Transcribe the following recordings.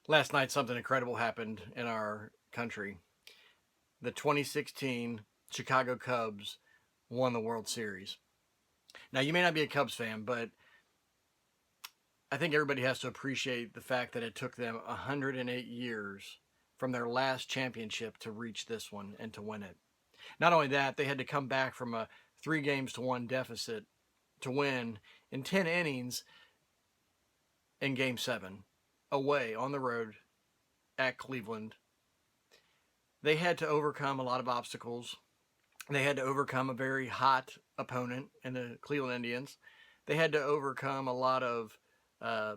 Last night, something incredible happened in our country. The 2016 Chicago Cubs won the World Series. Now, you may not be a Cubs fan, but I think everybody has to appreciate the fact that it took them 108 years from their last championship to reach this one and to win it. Not only that, they had to come back from a 3 games to 1 deficit to win in 10 innings in Game 7, away on the road at Cleveland. They had to overcome a lot of obstacles. They had to overcome a very hot opponent in the Cleveland Indians. They had to overcome a lot of uh,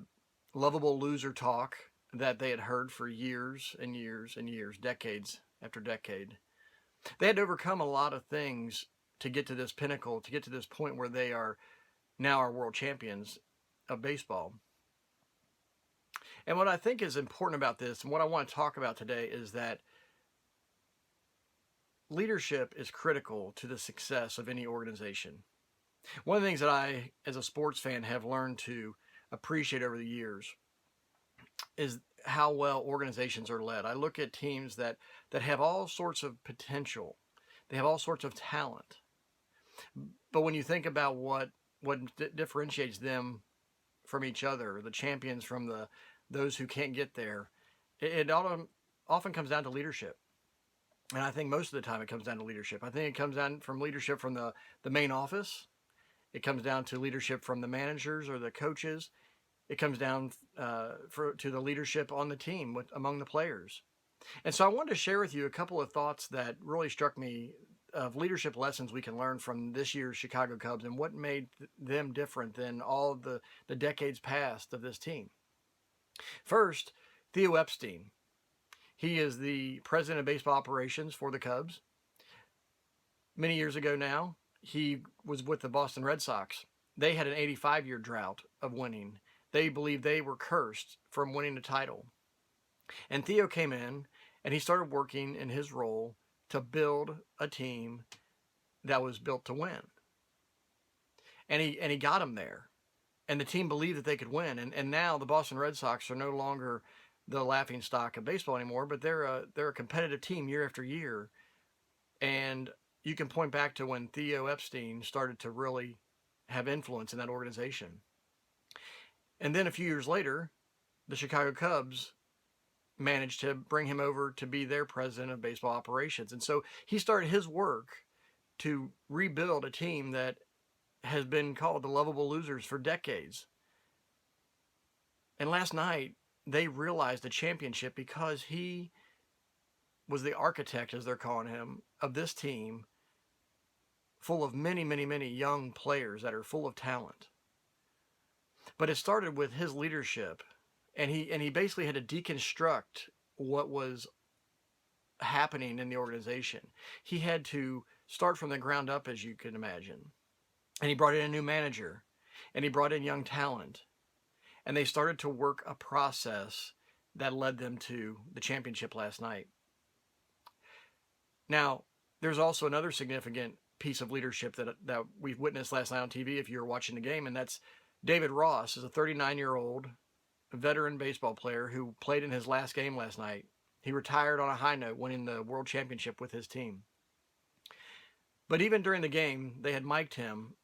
lovable loser talk that they had heard for years and years and years, decades after decade. They had to overcome a lot of things to get to this pinnacle, to get to this point where they are now our world champions of baseball. And what I think is important about this, and what I want to talk about today, is that leadership is critical to the success of any organization. One of the things that I, as a sports fan, have learned to appreciate over the years is how well organizations are led. I look at teams that have all sorts of potential. They have all sorts of talent. But when you think about what differentiates them from each other, the champions from those who can't get there, it often comes down to leadership. And I think most of the time it comes down to leadership. I think it comes down from leadership from the main office. It comes down to leadership from the managers or the coaches. It comes down to the leadership on the team among the players. And so I wanted to share with you a couple of thoughts that really struck me of leadership lessons we can learn from this year's Chicago Cubs and what made them different than all of the decades past of this team. First, Theo Epstein. He is the president of baseball operations for the Cubs. Many years ago now, he was with the Boston Red Sox. They had an 85-year drought of winning. They believed they were cursed from winning a title. And Theo came in and he started working in his role to build a team that was built to win. And he got them there. And the team believed that they could win. And now the Boston Red Sox are no longer the laughing stock of baseball anymore, but they're a competitive team year after year. And you can point back to when Theo Epstein started to really have influence in that organization. And then a few years later, the Chicago Cubs managed to bring him over to be their president of baseball operations. And so he started his work to rebuild a team that has been called the lovable losers for decades. And last night, they realized the championship because he was the architect, as they're calling him, of this team full of many, many, many young players that are full of talent. But it started with his leadership, and he basically had to deconstruct what was happening in the organization. He had to start from the ground up, as you can imagine. And he brought in a new manager, and he brought in young talent. And they started to work a process that led them to the championship last night. Now, there's also another significant piece of leadership that we've witnessed last night on TV if you were watching the game, and that's David Ross is a 39-year-old veteran baseball player who played in his last game last night. He retired on a high note, winning the world championship with his team. But even during the game, they had mic'd him,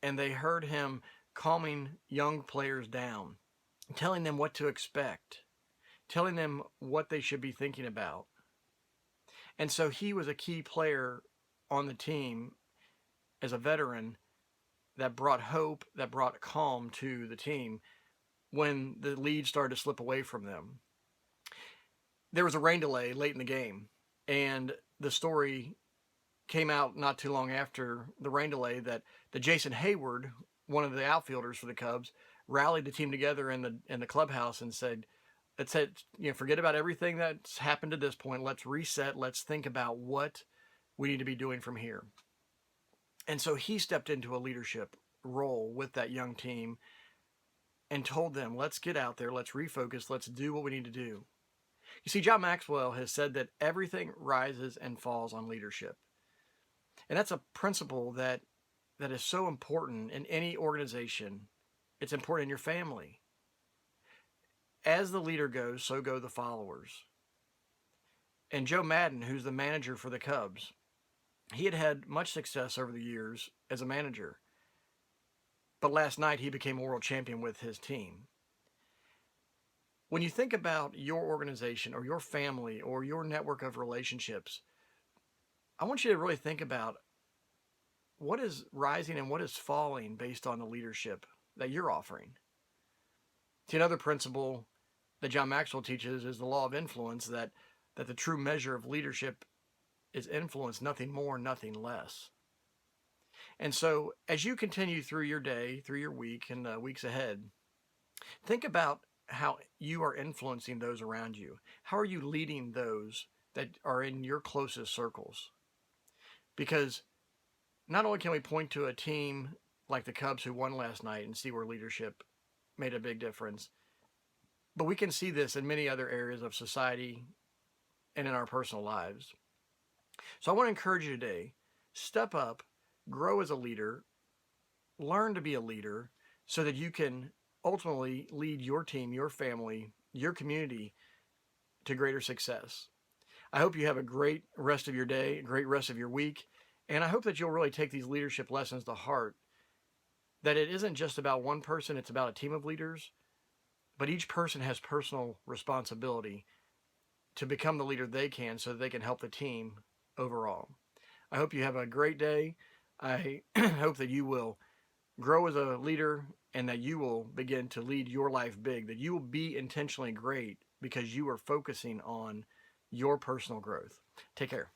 and they heard him calming young players down, telling them what to expect, telling them what they should be thinking about. And so he was a key player on the team as a veteran that brought hope, that brought calm to the team when the lead started to slip away from them. There was a rain delay late in the game, and the story came out not too long after the rain delay that Jason Heyward, one of the outfielders for the Cubs, rallied the team together in the clubhouse and said, forget about everything that's happened to this point. Let's reset. Let's think about what we need to be doing from here. And so he stepped into a leadership role with that young team and told them, let's get out there, let's refocus, let's do what we need to do. You see, John Maxwell has said that everything rises and falls on leadership. And that's a principle that is so important in any organization. It's important in your family. as the leader goes, so go the followers. And Joe Maddon, who's the manager for the Cubs, he had had much success over the years as a manager. But last night he became a world champion with his team. When you think about your organization or your family or your network of relationships, I want you to really think about what is rising and what is falling based on the leadership that you're offering. See, another principle that John Maxwell teaches is the law of influence, that the true measure of leadership is influence, nothing more, nothing less. And so as you continue through your day, through your week, and the weeks ahead, think about how you are influencing those around you. How are you leading those that are in your closest circles? Because not only can we point to a team like the Cubs who won last night and see where leadership made a big difference, but we can see this in many other areas of society and in our personal lives. So I want to encourage you today, step up, grow as a leader, learn to be a leader so that you can ultimately lead your team, your family, your community to greater success. I hope you have a great rest of your day, a great rest of your week, and I hope that you'll really take these leadership lessons to heart, that it isn't just about one person, it's about a team of leaders, but each person has personal responsibility to become the leader they can so that they can help the team overall. I hope you have a great day. I hope that you will grow as a leader and that you will begin to lead your life big, that you will be intentionally great because you are focusing on your personal growth. Take care.